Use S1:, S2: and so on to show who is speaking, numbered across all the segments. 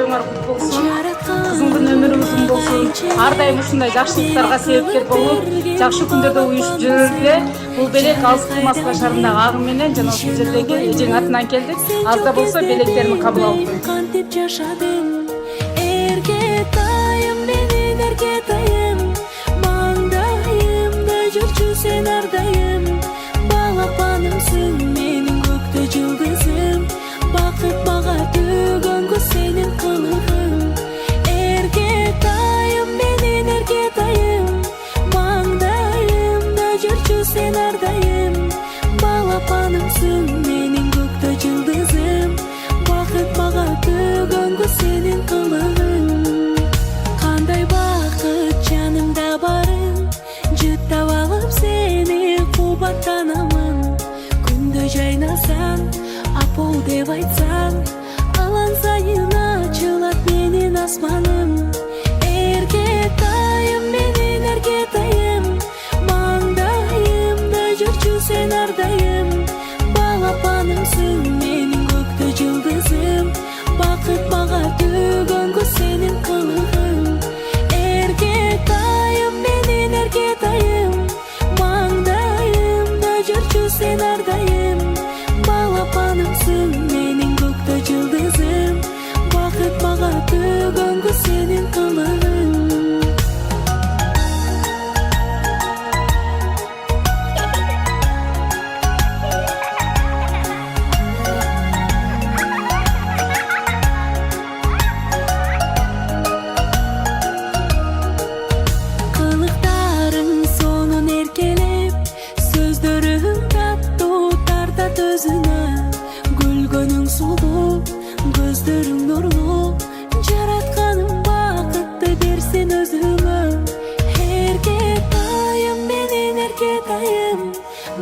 S1: тойлоруңар кут болсун, кызыңдын өмүрү uzun болсун, ар дайым ушундай жакшылыктарга себепкер болуп, жакшы күндөрдө уюшуп жүрөлү. Бул белек алыс кылмас башарындагы агым менен жана ушул жердеги эжең атынан келдик. Аз да болсо белектерин кабыл алып
S2: sen ardayım, balapanımsın menin gökte yıldızım. Bakıp bağa tügöngü senin kılığın. Ergetayım menin ergetayım, mangdayımda жүрчү sen ardayım, balapanımsın menin gökte yıldızım. Bakıp bağa tügöngü senin kılığın. Kanday bakıt canımda barın, jıttap alıp seni kubattanaman. Күндө жайнасаң, апол деп айтсаң, алан сайын ачылат менин асманым. Эргетайым менин эргетайым, маңдайымда жүрчү сен ардайым, балапанымсың менин көктө жылдызым. Бакыт мага төгөнгө сенин кылыгың. Эргетайым менин эргетайым, маңдайымда жүрчү sen ардайым, балапанымсың менин көктө жылдызым. Бакыт мага төгөнгө сенин кылыгың. Кылыктарың сонун эркелеп, сөздөрүң таттуу тартат өзүнө. Гүлгөнүң сулуу, көздөрүң нурлуу, жаратканым бакытты берсин өзүңө. Эргетайым менин эргетайым,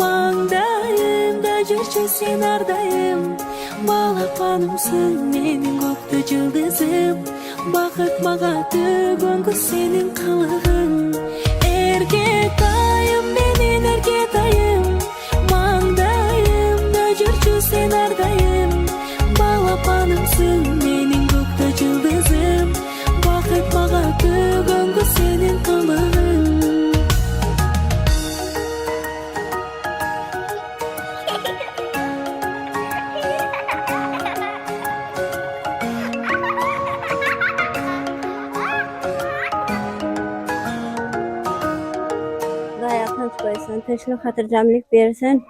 S2: маңдайымда жүрчү сен ардайым, балапанымсың менин көктө жылдызым. Бакыт мага төгөнгө сенин кылыгың. Эргетайым менин эргетайым, маңдайымда жүрчү sen ардайым, балапанымсың менин көктө жылдызым. Бакыт мага төгөнгө сенин кылыгың. Koysan, tinchlik xotirjamlik bersin.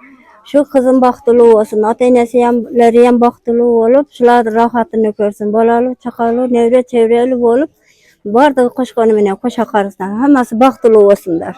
S2: Shu qizim baxtli bo'lsin, ota-enasi ham, ular ham baxtli bo'lib, shular rohatini ko'rsin. Bolali, chaqali, nevra chevrali bo'lib, barda qo'shqoni bilan qo'sha qarasdan hammasi baxtli bo'lsinlar.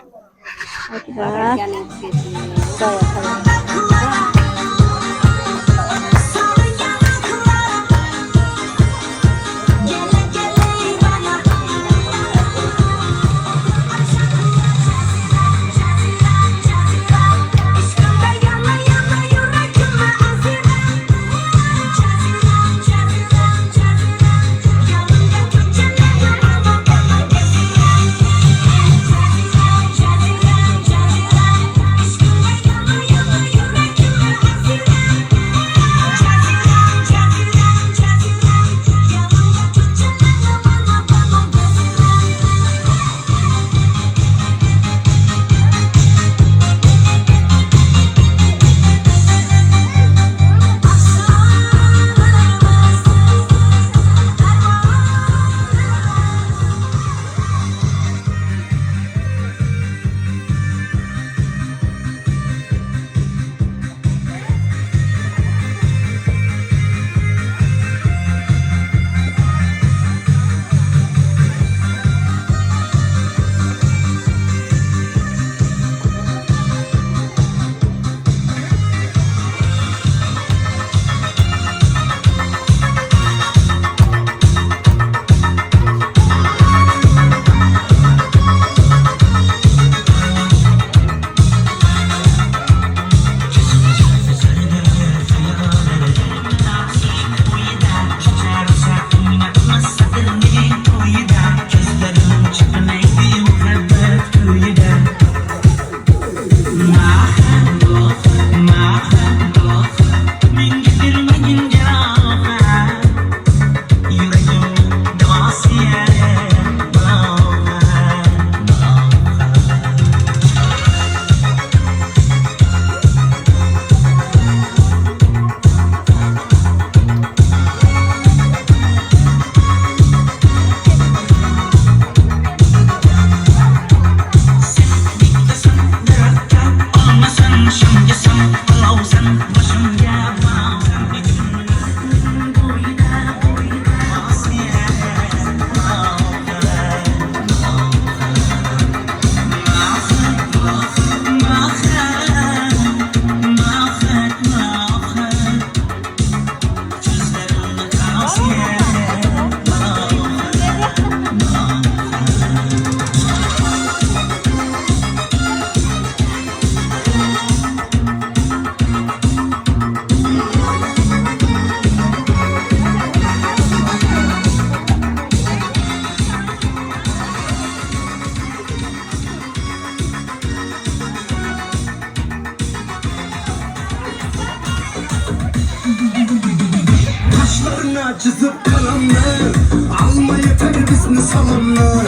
S3: çizip kalemle, alma yeter bizni salamla.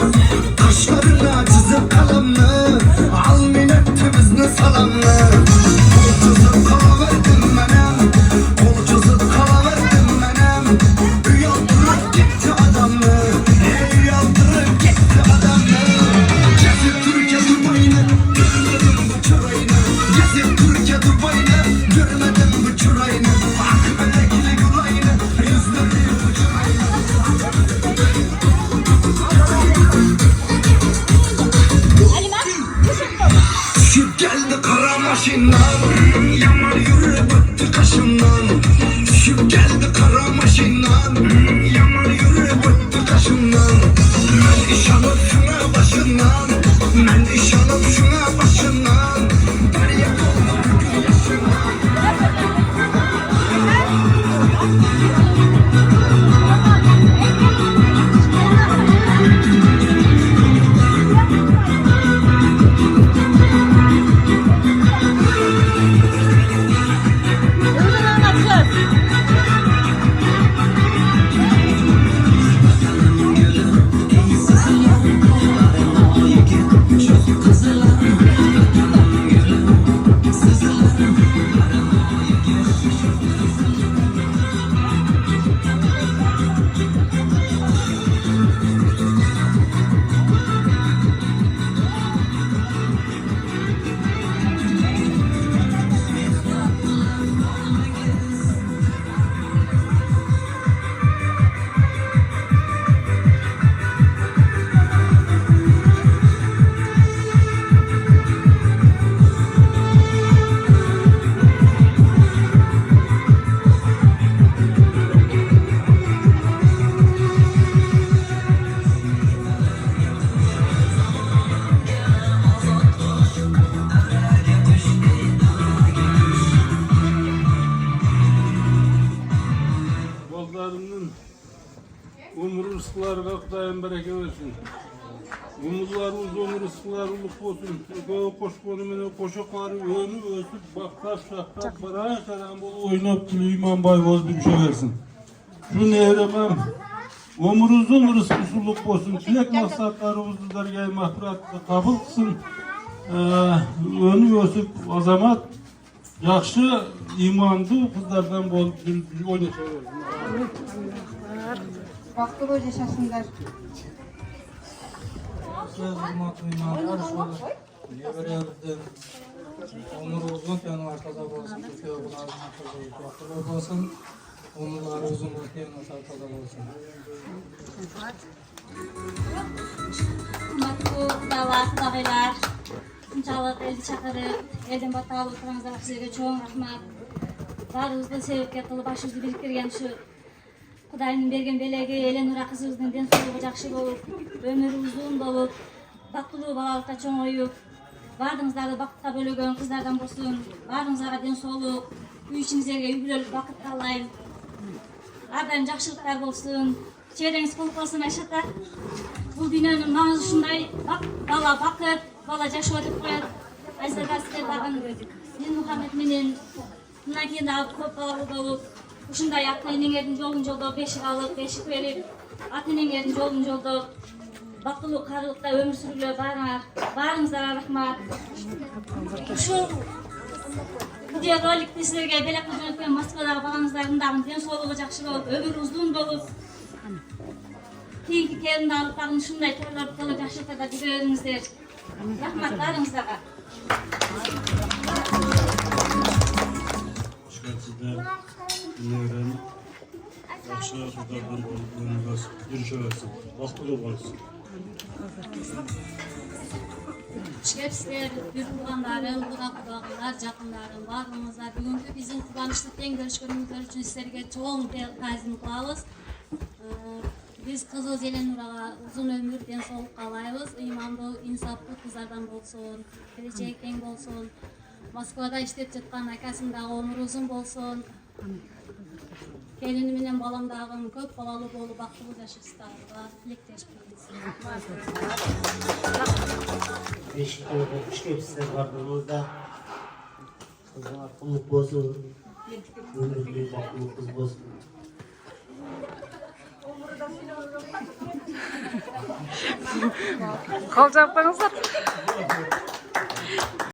S3: Kaşlarına çizip kalemle, al milleti bizni salamla. Kol çizip kalıverdim menem, kol çizip kalıverdim menem. Uyandırıp gitti adamı, yandırıp gitti adamı. Gezip Türkiye Dubai'ni, görmedim bu çırayını. Gezip Türkiye Dubai'ni, görmedim bu çırayını. Bak melekli gülayını, yüzleri bu çırayını. Düşüp geldi kara maşinler, yaman yürü bıktı kaşımdan. Düşüp geldi kara maşinler, yaman yürü bıktı kaşımdan. Ben iş alıp şuna başından, ben iş alıp şuna başından. Derya oldu bugün yaşından.
S4: Bazılarının umur rızıkları kalktayın bereket versin. Umurlar uzun rızıklar uluk olsun. Böyle koşkonumunu koşakları önü ölsüp baktar şaktar baran şaran bolu oynap tülü iman bay boz bir şey versin. Şu nehremem umur uzun rızkısuluk olsun. Tilek maksatlarımızı dergâh mahfuratı kabul kılsın. Önü ölsüp azamat yaxşı imandı kızlardan bol oynayışa versin.
S5: Baktı yaşasınlar.
S6: Hurmatlı imamlar, şu evrelerden onur uzun tenu ortada olsun, köküyorlar, ortada olsun, onurlar uzun tenu ortada olsun.
S7: Hurmatlı davat dağılar, şunçalık eldi çakırıp, elden battağı oturanızlar sizlerge çoğun rahmat. Barımızda sebepke kılıp başımızı biriktirgen şu Kudayının bergen belege, elen ura kızımızdan den soluğu jakşı bolup, ömürü uzun bolup, baktılığı balalıkta çoğuyup, bardığınızlarda bakıtla bölügen kızlardan bolsun, bardığınızlara den soluğu, üy içinizlerge übülölüp vakit kallayın. Ardayım jakşılıklar bolsun, çevreniz koluk olsun aşağıda. Bu dünyanın mağazı şunday, bala bakıp, bala jakşı ödüp koyar. Aysel Gazi'de bağın, Din Muhammed menen, bundan keyin de köp balalı bolup, uşunday ata-enеңердин жолун жолдоп, бешик алып, бешик берип, ата-энеңердин жолун жолдоп, бактылуу карылыкта өмүр сүргүлө баарыңыздарга рахмат. Ушул видеороликти силерге белек кылып жөнөткөн Москвадагы балаңыздардын дагы ден соолугу жакшы болуп, өмүрү узун болуп, кийинки келинди алып дагы ушундай тойлорду кылып жакшыртада жүрөңүздөр. Рахмат баарыңыздарга.
S4: Dinleyen akşam sokaktan konuşuyoruz, görüşüyoruz. Vakti olsun.
S7: Şerefsizler, bir tuğanlarım, Kudağlar, Jakınlarım, barlığımızlar. Bugünkü bizim kullanışlıktan görüşkönümüzler için sizlerge çoğun tazim kılabız. Biz Kızıl Jelen Urağa uzun ömür, den soğuk kalayız. İmanlı, insaflı kızlardan bolsun, gelecekten bolsun. Moskvada işlep жатқан akasındağı ömür uzun bolsun. Kelini menen balam dagı köp balalı bolup baktılуу жашырсыздарга тилектешпейбиз.
S8: Beşiktaş'ta vardığımızda kızlar kulluk bozulur, ömürlü baklılık kız bozulur.
S1: Қол жаптыңыздар.